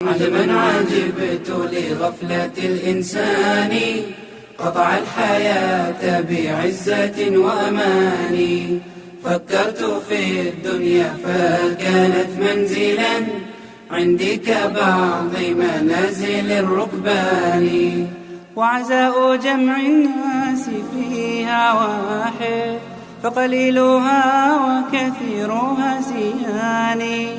عجبا عجبت لغفلة الإنسان قطع الحياة بعزة وأمان. فكرت في الدنيا فكانت منزلا عندي كبعض منازل الركبان. وعزاء جمع الناس فيها واحد فقليلها وكثيرها زيان.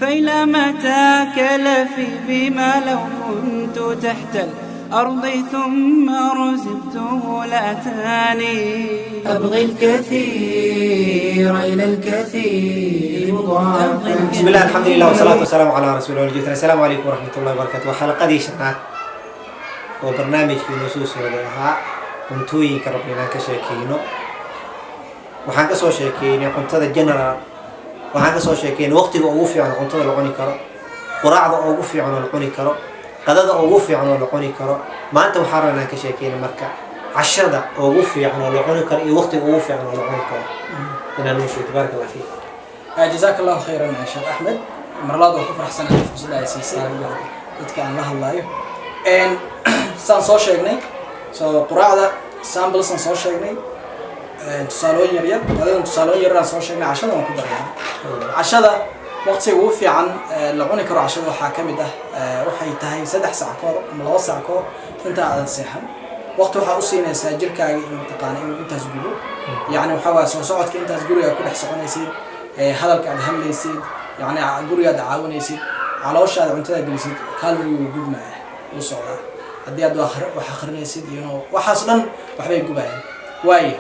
فإلى متى كلفي بما لو كنت تحت الأرض ثم رزقته لأتاني. أبغي الكثير إلى الكثير مضاعفا. بسم الله الحمد لله والصلاة والسلام على رسول الله. السلام عليكم ورحمة الله وبركاته. وحلقة دي شنات وبرنامج في نصوص ولها كنتوي كربنا كشاكينو وحان كسو شاكيني كنتدا جنرال waxaan ka soo sheekeynay waqtiga ugu fiican cuntada la cuni karo, quraacda ugu fiican la cuni karo, qadada ugu fiican la cuni karo. maanta waxaan rabnaa ka sheekeynaa marka cashada ugu fiican la cuni karo iyo waqtiga ugu fiican la cuni karo. inaan noo sheego tabaaraka Allah fiik. jazakallahu khayran ya Sheikh Ahmed. marlaad oo ku faraxsanahay fursada ay siisay dadka aan la hadlayo. saan soo sheegnay quraacda samples aan soo sheegnay tusaalooyin yaryar badan tusaalooyin yaryar soo sheegnay cashada waan ku daray cashada waqtiga ugu fiican la cuni karo cashada waxa kamid ah waxay tahay 3 saac ka hor ama 2 saac ka hor inta aadan seexan waqti waxa u siinaysaa jirkaaga inuu taqaan inuu intaas gubo yaani waxa waa soo socodka intaas guriga ku dhex soconaysid hadalka aad hadlaysid yaani guriga aad caawinaysid calooshaada cuntada gelisid kaaloriga gubnaa u socda hadii aad wax akhrinaysid waxaas dhan waxbay gubayaan waayo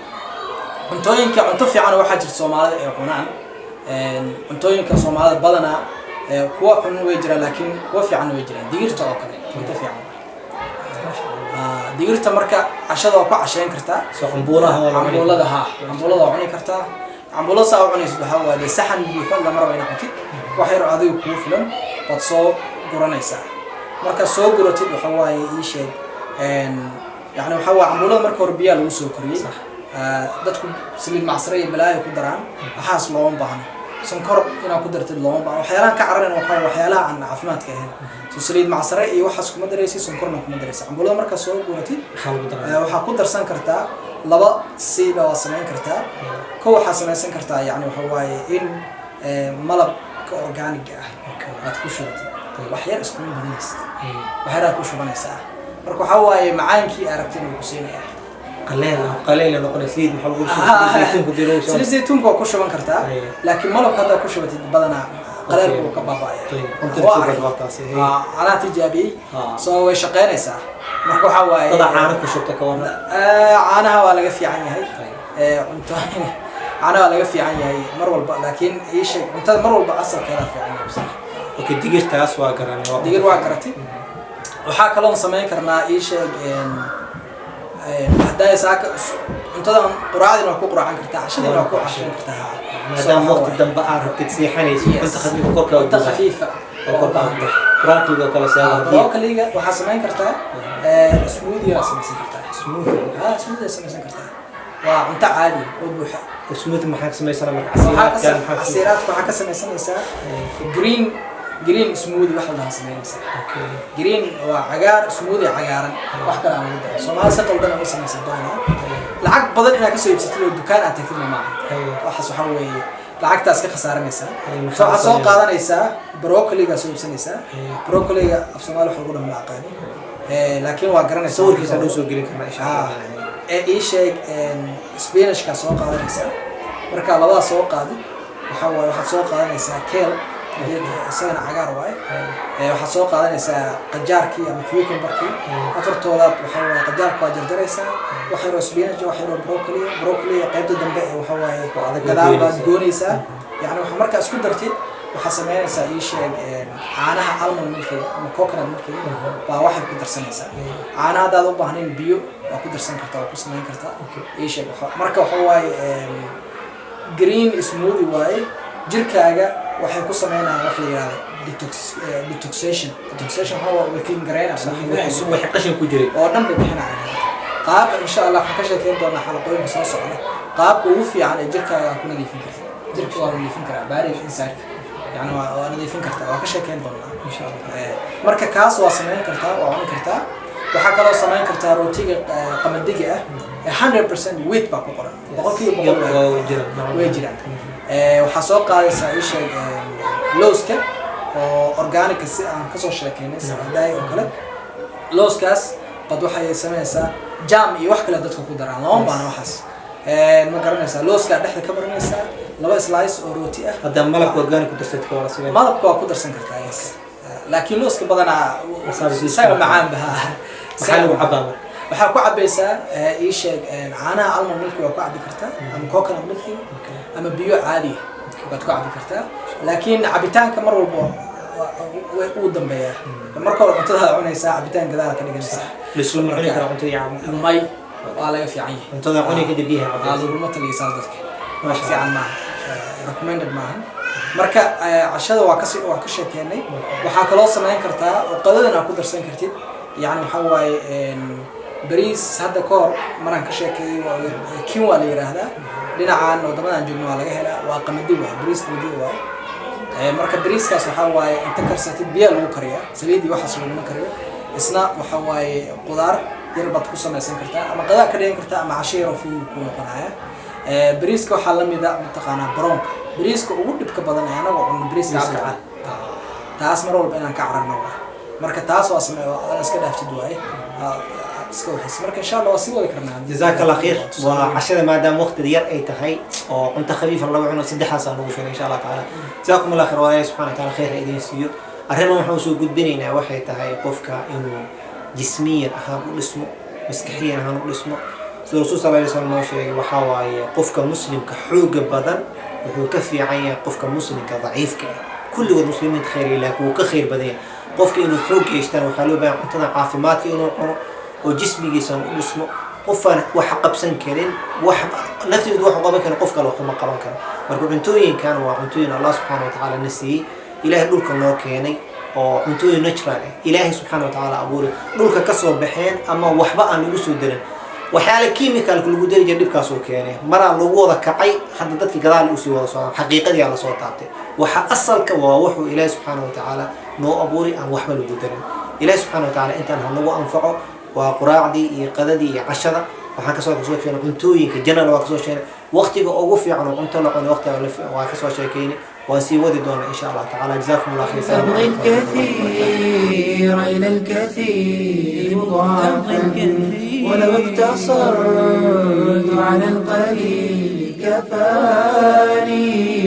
cuntooyinka cunto fiican waxa jirta Soomaalida ee cunaan cuntooyinka Soomaalida badana kuwa xun way jiraan laakiin kuwa fiican way jiraan digirta oo kale cunto fiican digirta marka cashada waa ku cashayn kartaa cambuulada cuni kartaa cambuulada saa u cunaysid waxa waa saxan buuxan la maraba inaad cuntid wax yar adigu ku filan bad soo guranaysaa marka soo guratid waxa waa ii sheeg yani waxa waa cambuulada marka hor biyo lagu soo koriyay dadku saliid macsaray balaayo ku daraan waxaas loo baahan sonkor inaa ku dartid loo baahan waxyaalaha ka carareen waxyaalaha aan caafimaadka ahayn saliid macsaray iyo waxaas kuma dareysid sonkorna kuma dareysid cambuulada marka soo guratid waxa ku darsan kartaa laba siiba waa sameyn kartaa ko waxa sameeysan kartaa yani waxa waaye in malabka organic ah aad ku shubtid wax yar isku midinaysid waxaad ku shubanaysaa marka waxa waaye macaankii aragtid uu ku siinaya قليل نقول سيد محبوب زيتون كديروش سيد زيتون كو شبان كرتا لكن ملو كذا كو شبت بدنا قليل كو كبابايا انت تجربتاسي انا تجابي سو شقينيسا marka waxa waaye tada caano ku shubta ka wana caanaha waa laga fiican yahay cunto caanaha laga fiican yahay mar walba laakiin ii sheeg cuntada mar walba asalkeeda fiican yahay okay digirtaas waa garanay digir waa garatay waxa kale oo sameyn karnaa ii sheeg هذا ساك انتظر قراعة وكو قراعة كرتاح عشان وكو عشان كرتاح هذا وقت الدم بقى بتسيحني انت خدني كوكا انت خفيفة براكلي وكلا ساعة براكلي وحسمين كرتاح سموذي راسم كرتاح سموذي سموذي راسم كرتاح وانت عادي وبوحة سموذي ما حد سمي سنة مع عصيرات وحكا سمي سنة جرين سموذي واحد لها سمينيسا جرين وعقار سموذي عقارا واحد كان عمودا سومال سقل دنا وسمي سدونا لعق بدل انك سو يبسطلو الدكان aad tagtid ma waxa waxa way lacagtaas ka khasaaranaysa soo qaadanaysa broccoli-ga soo ibsanaysa broccoli-ga af Soomaali waxa lagu dhamaa aqaani laakiin waa garanaysa sawirkiisa loo soo gelin karnaa insha Allah ee sheeg spinach-ka soo qaadanaysa marka labada soo qaadid waxa soo qaadanaysa kale isagana cagaar waay waxa soo qaadanaysaa qajaarkii ama cucumber-kii afartooda waxa waa qajaarka waa jarjaraysaa waxa yar spinach waxa yar broccoli qaybta dambe waxa waaye gadaal baad goonaysaa yani waxa marka isku dartid waxa sameynaysaa ii sheeg caanaha almond milk ama coconut milk baa waxa ku darsanaysaa caanaha hadaad u baahnayn biyo waa ku darsan kartaa waa ku sameyn kartaa ii sheeg marka waxa waaye green smoothie waaye jirkaaga waxay ku sameynayaan wax la yiraahdo detoxification waa wakiin gareena wax qashin ku jiray oo dhan bixinaya qaab insha Allah ka sheekeyn doona xalaqooyin soo socda qaabka ugu fiican ee jirkaaga ku nadiifin karto jirka waa nadiifin karaa baari inside يعني waa nadiifin kartaa waa ka sheekeyn doonaa insha Allah marka kaas waa sameyn kartaa waa cuni kartaa waxaa kaloo sameyn kartaa rootiga qamadiga ah 100% wheat baa ku qoran boqolkiiba way jiraan waxaa soo qaadaysaa ii sheeg looska oo organic si aan ka soo sheekeynay saxdaay oo kale looskaas qad waxay sameeysaa jam iyo wax kale dadka ku daraan lama baana waxaas ma garanaysaa looska dhexda ka baranaysaa laba slice oo rooti ah hadda malabka organic ku darsato ka wala sidee malabka waa ku darsan kartaa yes laakiin looska badanaa isaga macaan baha maxaa lagu cabaa waxaa ku cabaysaa ii sheeg caanaha almond milk waa ku cabi kartaa ama coconut milk ama biyo caadi baad ku cabi kartaa laakiin cabitaanka mar walba way u dambeeyaa marka hore cuntada cunaysaa cabitaan gadaal ka dhiganaysaa lislu ma cuni kara cuntada yaab may waa laga fiican yahay cuntada cuni kadib biyaha cabaa laguma taliyaa dadka waa fiican maaha recommended maaha marka cashada waa ka sheekeynay waxaa kaloo sameyn kartaa oo qadadana ku darsan kartid يعني وحواي بريس هذا كور مرة كشكي كيم ولا يرهذا لنا عن وضمنا نجوم ولا جهلا وقمدي بريس قمدي مرة بريس كاس وحواي أنت كرسات بيا لو كريا سبيدي وحصل لنا كريا إسنا وحواي قدار يربط قصة ما سنكرتا أما قدار كريا كرتا مع عشيرة في كل قناة بريس كو حلم يدا متقنا برونك بريس كو ود بكبدنا أنا وعن بريس كعكعة تاس مرور بيننا كعرنا marka taas waa sameeyo iska dhaaftid waay iska waxis marka insha Allah waa sii wadi karnaa jazakallah khair waa cashada maadaama waqti yar ay tahay oo cunto khafiif ah lagu cuno saddexaas aan ugu filan insha Allah taala jazakumullah khair wa subhanahu wa taala khair idin siiyo arrimo waxaan soo gudbinaynaa waxay tahay qofka inuu jismiyan ahaan u dhismo maskaxiyan ahaan u dhismo sida rasuul sallallahu alayhi wasallam sheegay waxa waaye qofka muslimka xooga badan wuxuu ka fiican yahay qofka muslimka daciifka kulligood muslimiin khair ilaa kuwa ka khair badan qofka inuu xoog yeeshaan waxa loo baahan cuntada caafimaadka inuu cuno oo jismigiisa u dhismo qofaan wax qabsan karin wax naftiisu wax qaban karo qof kale wax ma qaban karo marka cuntooyinkan waa cuntooyin Allah subhanahu wa ta'ala nasiy ilaahay dhulka noo keenay oo cuntooyin natural ah ilaahay subhanahu wa ta'ala abuuray dhulka ka soo baxeen ama waxba aan lagu soo dirin waxyaala chemical lagu dariyo dhibkaas oo keenay mara lagu wada kacay hadda dadkii gadaal u sii wada soo xaqiiqadii la soo taabtay waxa asalka waa wuxuu ilaahay subhanahu wa ta'ala noo abuuray aan waxba lagu darin ilaahay subhanahu wa ta'ala intaan hanagu anfaco waa quraacdii iyo qadadii iyo cashada waxaan ka soo sheekeynay cuntooyinka jannada waa ka soo sheekeynay waqtiga ugu fiican oo cunto la cuno waqtiga waa ka soo sheekeynay وسي ودي دون إن شاء الله تعالى جزاكم الله خير تبغي الكثير إلى الكثير مضاعفا ولو اقتصرت على القليل كفاني